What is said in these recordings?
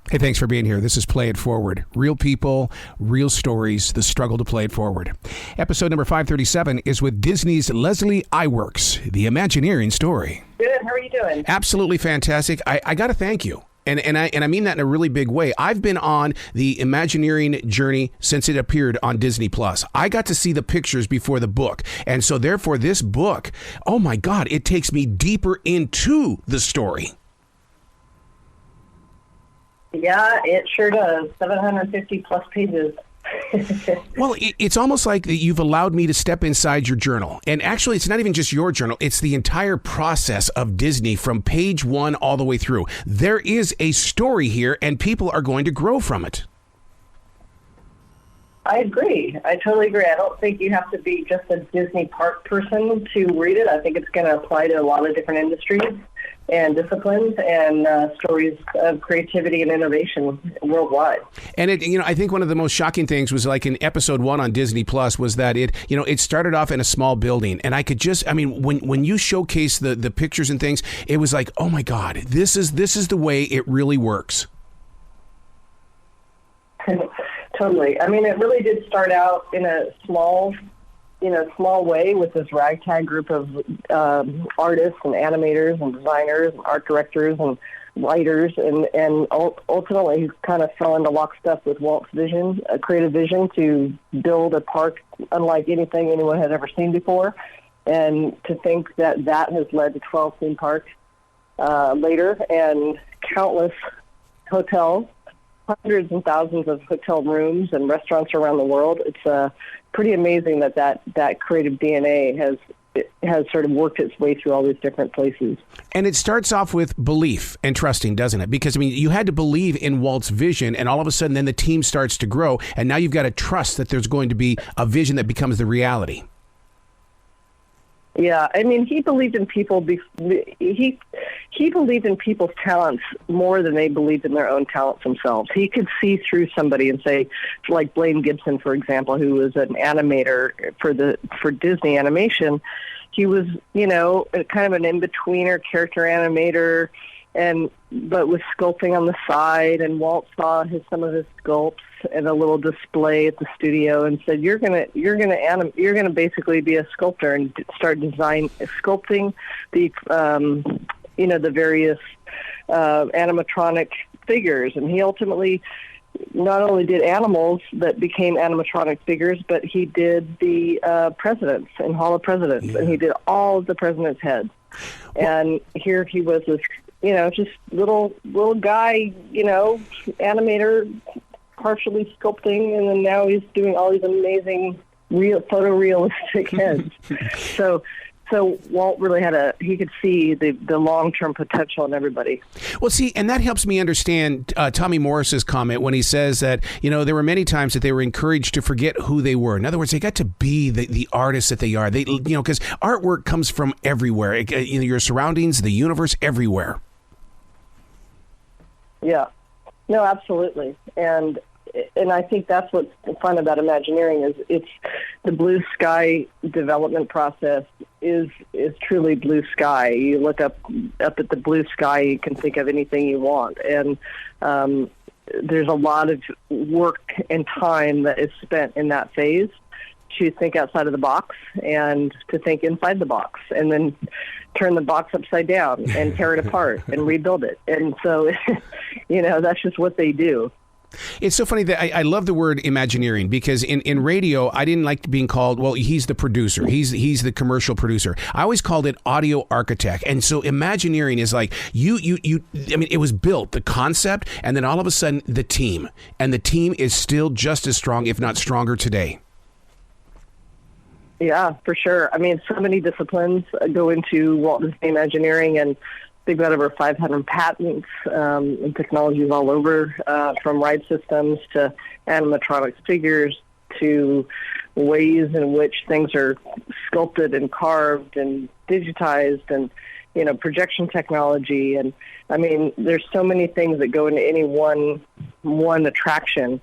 Hey, thanks for being here. This is Play It Forward. Real people, real stories, the struggle to play it forward. Episode number 537 is with Disney's Leslie Iwerks, the Imagineering story. Good. How are you doing? Absolutely fantastic. I got to thank you. And I mean that in a really big way. I've been on the Imagineering journey since it appeared on Disney Plus. I got to see the pictures before the book. And so therefore this book, oh my God, it takes me deeper into the story. Yeah, it sure does. 750 plus pages. Well, it's almost like that you've allowed me to step inside your journal. And actually, it's not even just your journal. It's the entire process of Disney from page one all the way through. There is a story here, and people are going to grow from it. I agree. I totally agree. I don't think you have to be just a Disney park person to read it. I think it's going to apply to a lot of different industries and disciplines and stories of creativity and innovation worldwide. And I think one of the most shocking things was like in episode 1 on Disney Plus was that it started off in a small building, and I could when you showcase the pictures and things, it was like, oh my God, this is the way it really works. Totally. I mean, it really did start out in a small way with this ragtag group of artists and animators and designers and art directors and writers, and ultimately kind of fell into lockstep with Walt's vision, a creative vision to build a park unlike anything anyone had ever seen before. And to think that has led to 12 theme parks later and countless hotels, hundreds and thousands of hotel rooms and restaurants around the world. It's pretty amazing that creative DNA has sort of worked its way through all these different places. And it starts off with belief and trusting, doesn't it? Because, you had to believe in Walt's vision, and all of a sudden then the team starts to grow, and now you've got to trust that there's going to be a vision that becomes the reality. Yeah, I mean, he believed in people. He believed in people's talents more than they believed in their own talents themselves. He could see through somebody and say, like Blaine Gibson, for example, who was an animator for Disney animation. He was, kind of an in-betweener character animator, but with sculpting on the side. And Walt saw some of his sculpts in a little display at the studio and said, "You're gonna basically be a sculptor and start sculpting the the various animatronic figures." And he ultimately not only did animals that became animatronic figures, but he did the presidents in Hall of Presidents, and he did all of the presidents' heads. And here he was, this just little guy, animator, partially sculpting, and then now he's doing all these amazing photorealistic heads. So Walt really he could see the long-term potential in everybody. Well, see, and that helps me understand Tommy Morris's comment when he says that, there were many times that they were encouraged to forget who they were. In other words, they got to be the artists that they are. They, because artwork comes from everywhere. Your surroundings, the universe, everywhere. Yeah. No, absolutely. And I think that's what's fun about Imagineering is it's the blue sky development process is truly blue sky. You look up at the blue sky, you can think of anything you want. And there's a lot of work and time that is spent in that phase to think outside of the box and to think inside the box, and then turn the box upside down and tear it apart and rebuild it. And so, that's just what they do. It's so funny that I love the word Imagineering, because in radio, I didn't like being called, well, he's the producer. He's the commercial producer. I always called it audio architect. And so Imagineering is like it was built, the concept, and then all of a sudden the team. And the team is still just as strong, if not stronger today. Yeah, for sure. I mean, so many disciplines go into Walt Disney Imagineering, and they've got over 500 patents and technologies all over, from ride systems to animatronic figures to ways in which things are sculpted and carved and digitized, and projection technology. And I mean, there's so many things that go into any one attraction.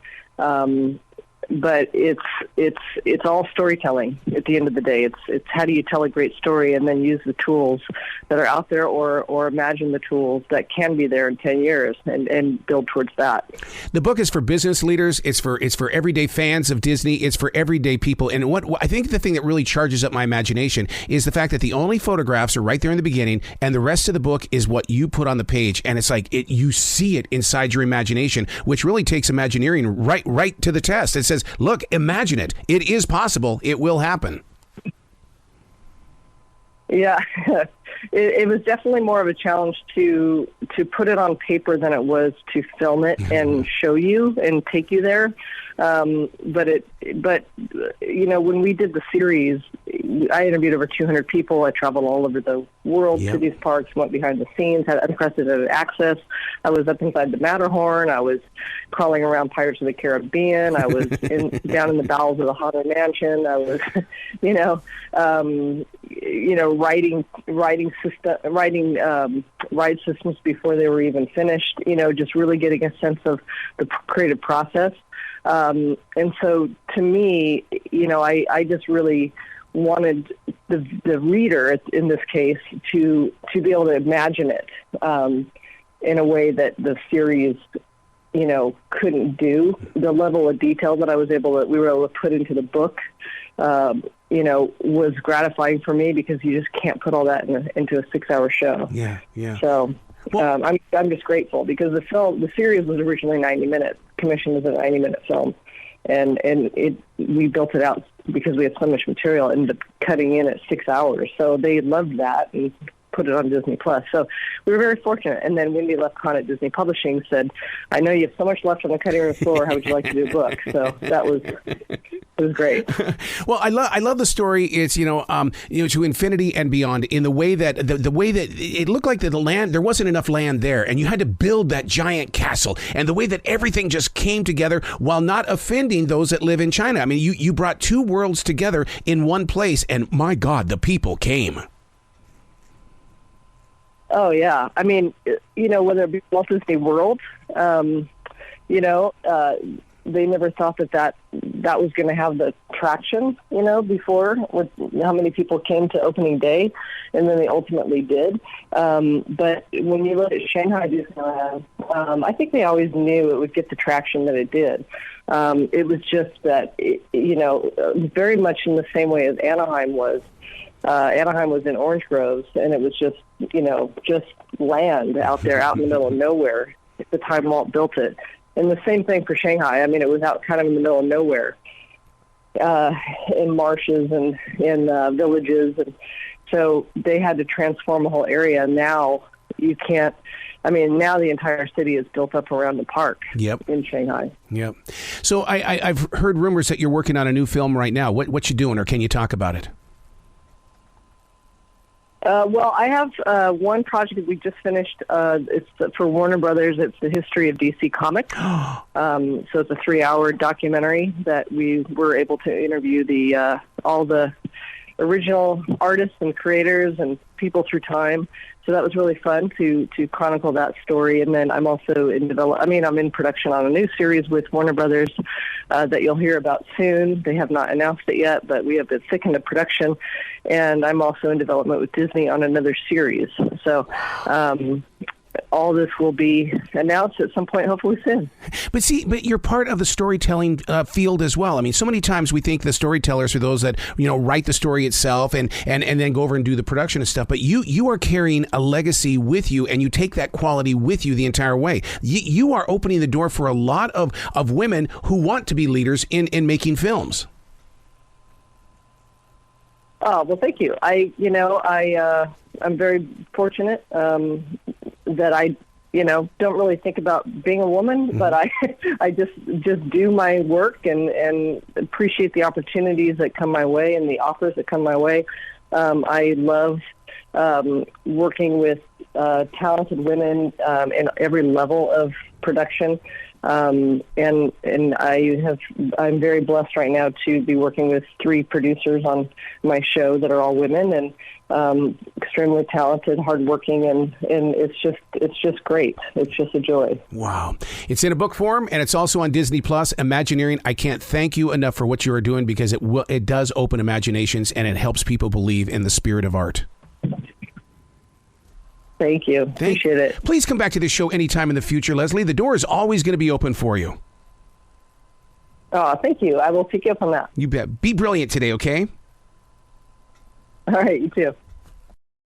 but it's all storytelling at the end of the day. It's how do you tell a great story and then use the tools that are out there, or imagine the tools that can be there in 10 years and build towards that. The book is for business leaders. It's for everyday fans of Disney. It's for everyday people. And what I think the thing that really charges up my imagination is the fact that the only photographs are right there in the beginning, and the rest of the book is what you put on the page. And it's like you see it inside your imagination, which really takes Imagineering right to the test. It says, look, imagine it. It is possible. It will happen. Yeah, it was definitely more of a challenge to put it on paper than it was to film it and show you and take you there. But you know, when we did the series, I interviewed over 200 people. I traveled all over the world to these parks, went behind the scenes, had unprecedented access. I was up inside the Matterhorn. I was crawling around Pirates of the Caribbean. I was down in the bowels of the Haunted Mansion. I was, writing ride systems before they were even finished. You know, just really getting a sense of the creative process. And so to me, you know, I just really wanted the reader in this case to be able to imagine it in a way that the series, you know, couldn't do. The level of detail that we were able to put into the book, you know, was gratifying for me because you just can't put all that into a 6-hour show. Yeah. So well, I'm just grateful because the series was originally 90 minutes, commissioned as a 90-minute film, and we built it out because we had so much material, ended up cutting in at 6 hours. So they loved that and put it on Disney Plus. So we were very fortunate. And then Wendy Lefcon at Disney Publishing said, "I know you have so much left on the cutting room floor. How would you like to do a book?" So it was great. Well, I love the story. It's to infinity and beyond in the way that the way that it looked like the land, there wasn't enough land there, and you had to build that giant castle, and the way that everything just came together while not offending those that live in China. I mean, you brought two worlds together in one place, and my God, the people came. Oh, yeah. I mean, you know, whether it be Walt Disney World, they never thought that was going to have the traction, you know, before with how many people came to opening day, and then they ultimately did. But when you look at Shanghai Disneyland, I think they always knew it would get the traction that it did. It was just that, very much in the same way as Anaheim was. Anaheim was in orange groves, and it was just land out there, out in the middle of nowhere at the time Walt built it. And the same thing for Shanghai. I mean, it was out kind of in the middle of nowhere, in marshes and in villages. And so they had to transform the whole area. Now you can't. I mean, now the entire city is built up around the park in Shanghai. Yep. So I've heard rumors that you're working on a new film right now. What you doing, or can you talk about it? Well, I have one project that we just finished. It's for Warner Brothers. It's the history of DC Comics. So it's a 3-hour documentary that we were able to interview all the original artists and creators and people through time. So that was really fun to chronicle that story. And then I'm also I'm in production on a new series with Warner Brothers that you'll hear about soon. They have not announced it yet, but we have been thick into production. And I'm also in development with Disney on another series. So all this will be announced at some point, hopefully soon. But you're part of the storytelling field as well. I mean, so many times we think the storytellers are those that, write the story itself and then go over and do the production and stuff. But you are carrying a legacy with you, and you take that quality with you the entire way. You are opening the door for a lot of women who want to be leaders in making films. Oh, well, thank you. I'm very fortunate that I, don't really think about being a woman, but I just do my work and appreciate the opportunities that come my way and the offers that come my way. I love working with talented women in every level of production. And I'm very blessed right now to be working with 3 producers on my show that are all women and extremely talented, hardworking, and it's just great. It's just a joy. Wow. It's in a book form, and it's also on Disney Plus. Imagineering. I can't thank you enough for what you are doing, because it does open imaginations, and it helps people believe in the spirit of art. Thank you. Appreciate it. Please come back to this show anytime in the future, Leslie. The door is always going to be open for you. Oh, thank you. I will pick you up on that. You bet. Be brilliant today, okay? All right, you too.